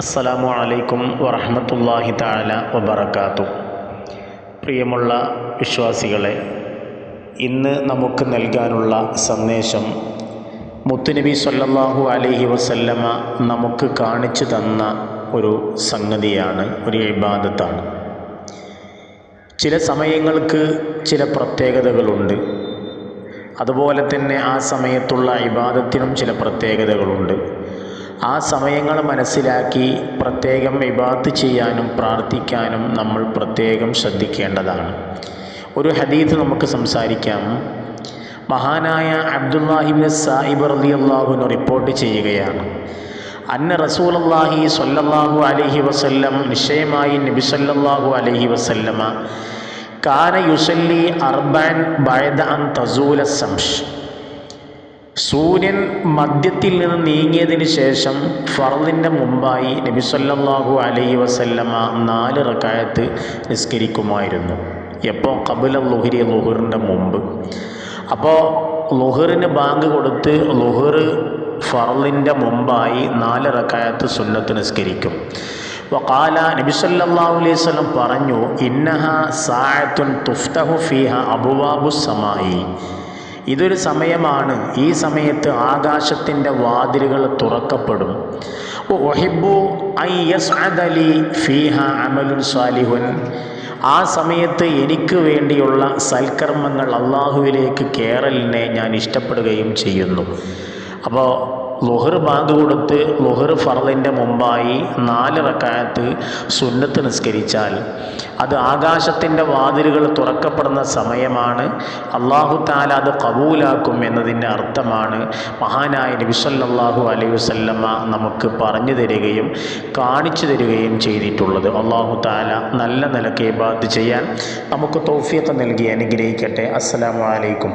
അസ്സലാമു അലൈക്കും വറഹ്മത്തുള്ളാഹി തആല വബറകാതുഹു. പ്രിയമുള്ള വിശ്വാസികളെ, ഇന്ന് നമുക്ക് നൽകാനുള്ള സന്ദേശം മുത്തുനബി സ്വല്ലല്ലാഹു അലൈഹി വസല്ലമ നമുക്ക് കാണിച്ചു തന്ന ഒരു സംഗതിയാണ്, ഒരു ഇബാദത്താണ്. ചില സമയങ്ങൾക്ക് ചില പ്രത്യേകതകളുണ്ട്. അതുപോലെ തന്നെ ആ സമയത്തുള്ള ഇബാദത്തിനും ചില പ്രത്യേകതകളുണ്ട്. ആ സമയങ്ങൾ മനസ്സിലാക്കി പ്രത്യേകം ഇബാദത്ത് ചെയ്യാനും പ്രാർത്ഥിക്കാനും നമ്മൾ പ്രത്യേകം ശ്രദ്ധിക്കേണ്ടതാണ്. ഒരു ഹദീത്ത് നമുക്ക് സംസാരിക്കാം. മഹാനായ അബ്ദുല്ലാഹി ഇബ്നു സായിബ് റളിയല്ലാഹു അൻഹു റിപ്പോർട്ട് ചെയ്യുകയാണ്, അന്ന റസൂലുള്ളാഹി സ്വല്ലല്ലാഹു അലൈഹി വസല്ലം, നിശ്ചയമായി നബി സല്ലല്ലാഹു അലൈഹി വസല്ലമ കാന യുസല്ലി അർബഅൻ ബഅദ അൻ തസൂല ശംസ്, സൂര്യൻ മധ്യത്തിൽ നിന്ന് നീങ്ങിയതിന് ശേഷം ഫർളിൻ്റെ മുമ്പായി നബി സല്ലല്ലാഹു അലൈഹി വസല്ലമ 4 റക്അത്ത് നിസ്കരിക്കുമായിരുന്നു. എപ്പോൾ? ഖബല ളുഹ്രി, ളുഹറിൻ്റെ മുമ്പ്. അപ്പോൾ ളുഹറിന് ബാങ്ക് കൊടുത്ത് ളുഹർ ഫർളിൻ്റെ മുമ്പായി 4 റക്അത്ത് സുന്നത്ത് നിസ്കരിക്കും. വഖാല, നബി സല്ലല്ലാഹു അലൈഹി വസല്ലം പറഞ്ഞു, ഇന്നഹ സാഅത്തുൻ തുഫ്തഹു ഫീഹ അബ്വാബുസ് സമായി, ഇതൊരു സമയമാണ്, ഈ സമയത്ത് ആകാശത്തിൻ്റെ വാതിലുകൾ തുറക്കപ്പെടും. ഉഹിബ്ബു അൻ യസ്അദ ലി ഫീഹ അമലുൻ സാലിഹുൻ, ആ സമയത്ത് എനിക്ക് വേണ്ടിയുള്ള സൽക്കർമ്മങ്ങൾ അള്ളാഹുവിലേക്ക് കേറലിനെ ഞാൻ ഇഷ്ടപ്പെടുകയും ചെയ്യുന്നു. അപ്പോൾ ളുഹർ ബാങ്ക് കൊടുത്ത് ളുഹർ ഫർളിൻ്റെ മുമ്പായി 4 റക്അത്ത് സുന്നത്ത് നിസ്കരിച്ചാൽ അത് ആകാശത്തിൻ്റെ വാതിലുകൾ തുറക്കപ്പെടുന്ന സമയമാണ്. അല്ലാഹു തആല അത് ഖബൂലാക്കും എന്നതിൻ്റെ അർത്ഥമാണ് മഹാനായ നബി സല്ലല്ലാഹു അലൈഹി വസല്ലമ നമുക്ക് പറഞ്ഞു തരികയും കാണിച്ചു തരികയും ചെയ്തിട്ടുള്ളത്. അല്ലാഹു തആല നല്ല നിലയ്ക്ക് ഇബാദത്ത് ചെയ്യാൻ നമുക്ക് തൗഫീഖ് നൽകി അനുഗ്രഹിക്കട്ടെ. അസ്സലാമു അലൈക്കും.